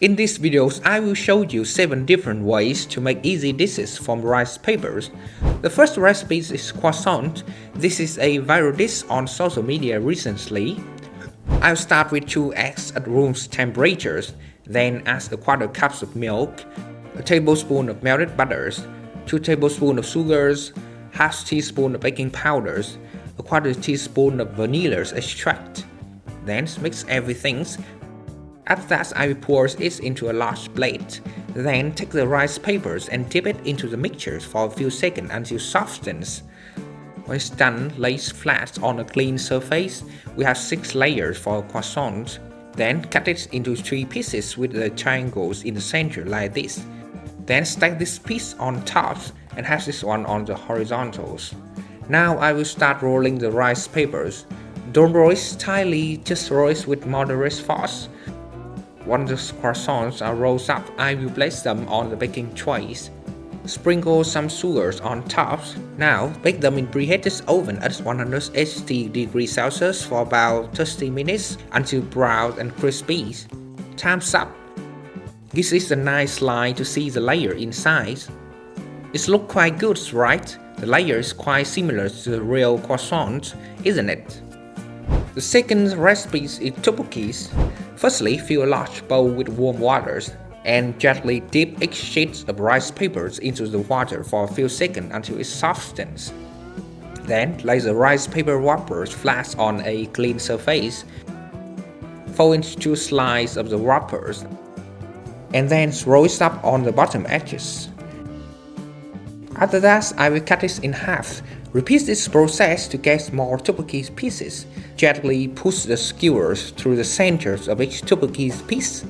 In these videos, I will show you 7 different ways to make easy dishes from rice papers. The first recipe is croissant. This is a viral dish on social media recently. I'll start with 2 eggs at room temperature, then add a quarter cup of milk, a tablespoon of melted butter, 2 tablespoons of sugars, half teaspoon of baking powder, a quarter teaspoon of vanilla extract. Then mix everything. After that, I will pour it into a large plate. Then take the rice papers and dip it into the mixture for a few seconds until it softens. When it's done, lay it flat on a clean surface. We have 6 layers for croissant. Then cut it into 3 pieces with the triangles in the center like this. Then stack this piece on top and have this one on the horizontals. Now I will start rolling the rice papers. Don't roll it tightly, just roll it with moderate force. Once the croissants are rolled up, I will place them on the baking trays. Sprinkle some sugars on top. Now, bake them in preheated oven at 180 degrees Celsius for about 30 minutes until brown and crispy. Time's up. This is a nice line to see the layer inside. It looks quite good, right? The layer is quite similar to the real croissant, isn't it? The second recipe is tteokbokki. Firstly, fill a large bowl with warm water and gently dip each sheet of rice papers into the water for a few seconds until it softens. Then lay the rice paper wrappers flat on a clean surface. Fold into 2 slices of the wrappers and then roll it up on the bottom edges. After that, I will cut it in half. Repeat this process to get more tteokbokki pieces. Gently push the skewers through the centers of each tteokbokki piece.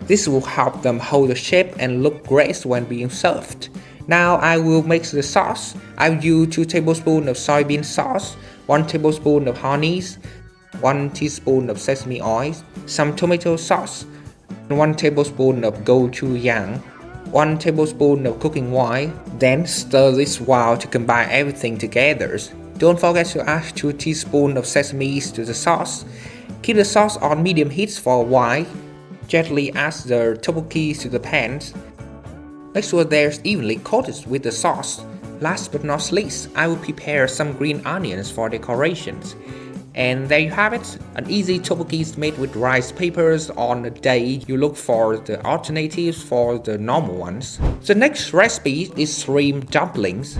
This will help them hold the shape and look great when being served. Now I will mix the sauce. I will use 2 tablespoons of soybean sauce, 1 tablespoon of honey, 1 teaspoon of sesame oil, some tomato sauce, 1 tablespoon of gochujang, 1 tablespoon of cooking oil. Then stir this well to combine everything together. Don't forget to add 2 teaspoons of sesame to the sauce. Keep the sauce on medium heat for a while. Gently add the tteokbokki to the pan. Make sure they're evenly coated with the sauce. Last but not least, I will prepare some green onions for decorations. And there you have it, an easy tteokbokki made with rice papers. On a day you look for the alternatives for the normal ones. The next recipe is shrimp dumplings.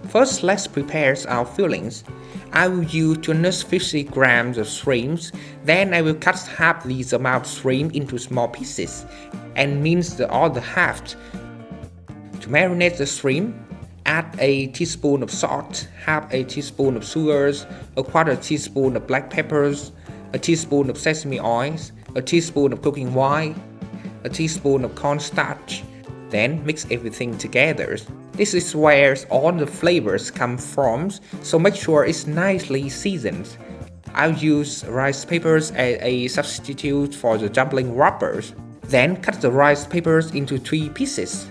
First, let's prepare our fillings. I will use 250 grams of shrimps. Then I will cut half this amount of shrimp into small pieces and mince the other half. To marinate the shrimp, add a teaspoon of salt, half a teaspoon of sugars, a quarter teaspoon of black peppers, a teaspoon of sesame oil, a teaspoon of cooking oil, a teaspoon of cornstarch. Then mix everything together. This is where all the flavors come from, so make sure it's nicely seasoned. I'll use rice papers as a substitute for the dumpling wrappers. Then cut the rice papers into 3 pieces.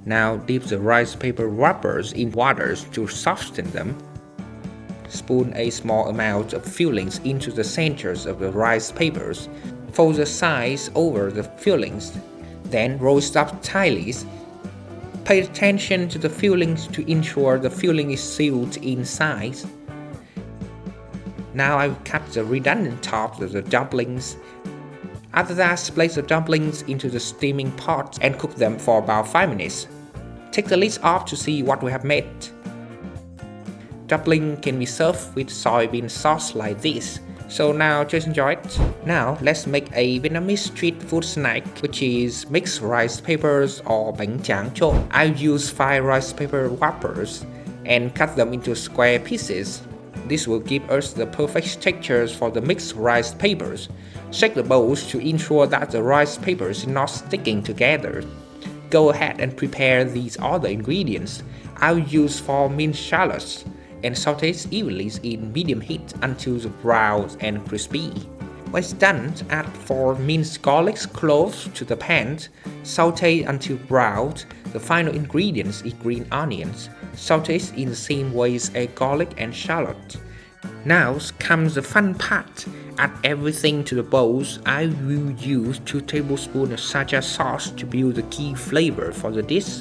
Now dip the rice paper wrappers in water to soften them. Spoon a small amount of fillings into the centers of the rice papers. Fold the sides over the fillings. Then roll it up tightly. Pay attention to the fillings to ensure the filling is sealed inside. Now I will cut the redundant tops of the dumplings. After that, place the dumplings into the steaming pot and cook them for about 5 minutes. Take the lid off to see what we have made. Dumpling can be served with soybean sauce like this. So now just enjoy it. Now let's make a Vietnamese street food snack, which is mixed rice papers or bánh tráng trộn. I'll use 5 rice paper wrappers and cut them into square pieces. This will give us the perfect textures for the mixed rice papers. Shake the bowls to ensure that the rice papers are not sticking together. Go ahead and prepare these other ingredients. I'll use 4 minced shallots and saute evenly in medium heat until the brown and crispy. When it's done, add 4 minced garlic cloves to the pan. Saute until brown. The final ingredients is green onions. Saute in the same way as garlic and shallot. Now comes the fun part. add everything to the bowls, I will use 2 tablespoons of soja sauce to build the key flavor for the dish.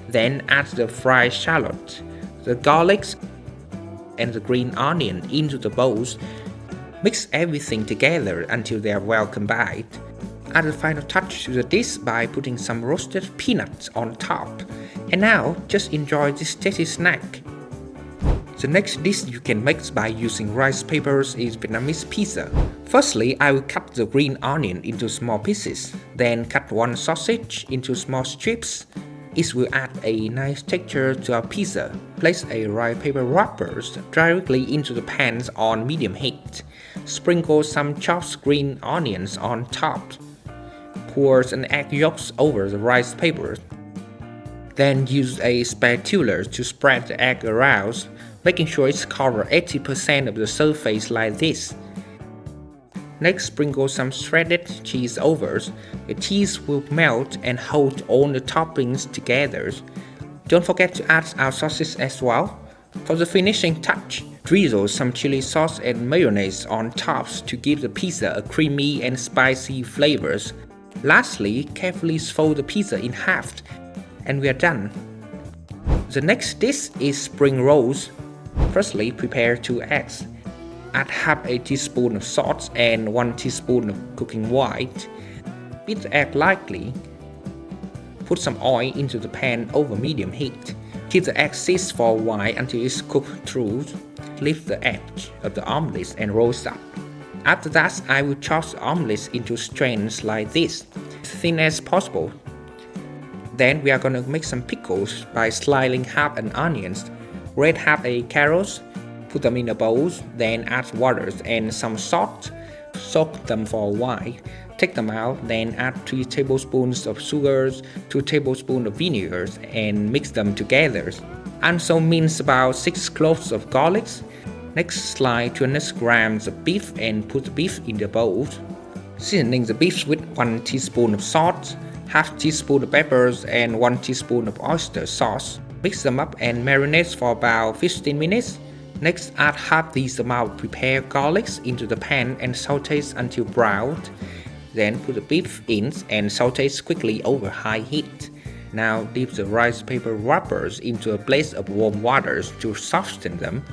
Then add the fried shallot, the garlic, and the green onion into the bowls. Mix everything together until they are well combined. Add a final touch to the dish by putting some roasted peanuts on top. And now, just enjoy this tasty snack. The next dish you can make by using rice papers is Vietnamese pizza. Firstly, I will cut the green onion into small pieces, then cut one sausage into small strips. It will add a nice texture to our pizza. Place a rice paper wrappers directly into the pans on medium heat. Sprinkle some chopped green onions on top. Pour an egg yolks over the rice paper. Then use a spatula to spread the egg around, making sure it's covered 80% of the surface like this. Next, sprinkle some shredded cheese over. The cheese will melt and hold all the toppings together. Don't forget to add our sauces as well. For the finishing touch, drizzle some chili sauce and mayonnaise on top to give the pizza a creamy and spicy flavors. Lastly, carefully fold the pizza in half, and we are done. The next dish is spring rolls. Firstly, prepare 2 eggs. Add half a teaspoon of salt and 1 teaspoon of cooking white. Beat the egg lightly. Put some oil into the pan over medium heat. Keep the egg sit for a while until it's cooked through. Lift the edge of the omelette and roll it up. After that, I will chop the omelette into strands like this, as thin as possible. Then we are gonna make some pickles by slicing half an onion, grate half a carrot, put them in a bowl, then add water and some salt, soak them for a while. Take them out, then add 3 tablespoons of sugar, 2 tablespoons of vinegar, and mix them together. Also mince about 6 cloves of garlic. Next, slice 200 grams of beef and put the beef in the bowl. Seasoning the beef with 1 teaspoon of salt, half teaspoon of peppers, and 1 teaspoon of oyster sauce. Mix them up and marinate for about 15 minutes. Next, add half this amount of prepared garlic into the pan and saute until browned. Then put the beef in and saute quickly over high heat. Now dip the rice paper wrappers into a blaze of warm water to soften them.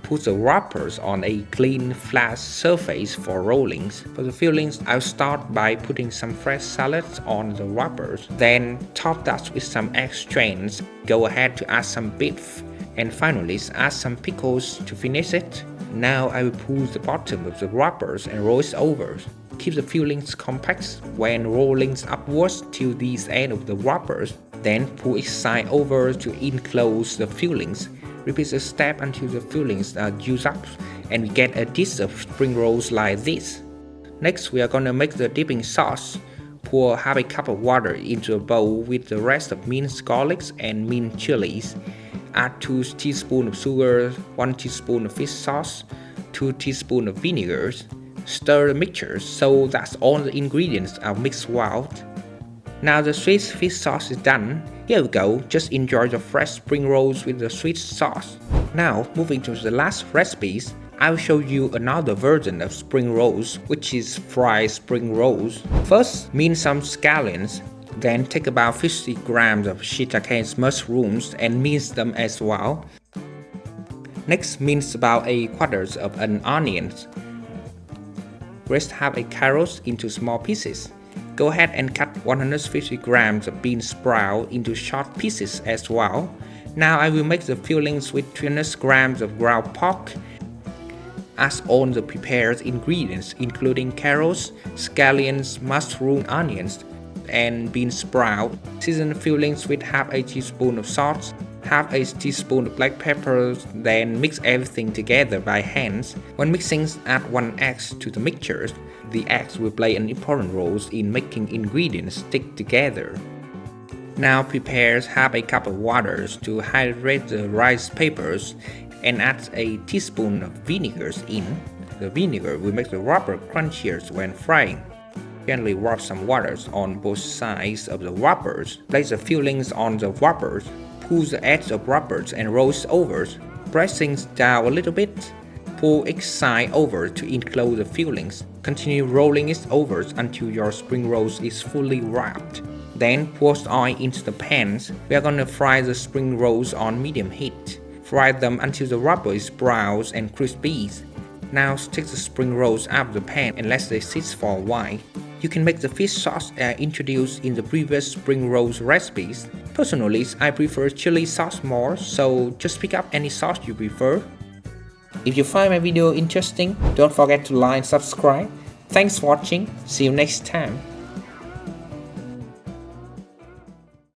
Put the wrappers on a clean, flat surface for rollings. For the fillings, I'll start by putting some fresh salads on the wrappers. Then top that with some egg strands. Go ahead to add some beef. And finally, add some pickles to finish it. Now I will pull the bottom of the wrappers and roll it over. Keep the fillings compact when rolling upwards till the end of the wrappers. Then pull each side over to enclose the fillings. Repeat the step until the fillings are used up and we get a dish of spring rolls like this. Next, we are gonna make the dipping sauce. Pour half a cup of water into a bowl with the rest of minced garlics and minced chilies. Add 2 teaspoons of sugar, 1 teaspoon of fish sauce, 2 teaspoons of vinegar. Stir the mixture so that all the ingredients are mixed well. Now the sweet fish sauce is done. Here we go, just enjoy the fresh spring rolls with the sweet sauce. Now moving to the last recipes, I will show you another version of spring rolls, which is fried spring rolls. First, mince some scallions. Then take about 50 grams of shiitake mushrooms and mince them as well. Next, mince about a quarter of an onion. Grate half a carrot into small pieces. Go ahead and cut 150 grams of bean sprout into short pieces as well. Now I will make the fillings with 200 grams of ground pork. Add all the prepared ingredients including carrots, scallions, mushroom, onions, and bean sprout. Season fillings with half a teaspoon of salt, half a teaspoon of black pepper, then mix everything together by hands. When mixing, add 1 egg to the mixture. The eggs will play an important role in making ingredients stick together. Now prepare half a cup of water to hydrate the rice papers and add a teaspoon of vinegar in. The vinegar will make the wrapper crunchier when frying. Gently rub some water on both sides of the wrappers. Place the fillings on the wrappers. Pull the edge of wrappers and roll over. Press things down a little bit. Pour each side over to enclose the fillings. Continue rolling it over until your spring rolls is fully wrapped. Then pour oil into the pans. We are gonna fry the spring rolls on medium heat. Fry them until the rubber is brown and crispy. Now take the spring rolls out of the pan and let they sit for a while. You can make the fish sauce introduced in the previous spring rolls recipes. Personally, I prefer chili sauce more, so just pick up any sauce you prefer. If you find my video interesting, don't forget to like and subscribe. Thanks for watching. See you next time.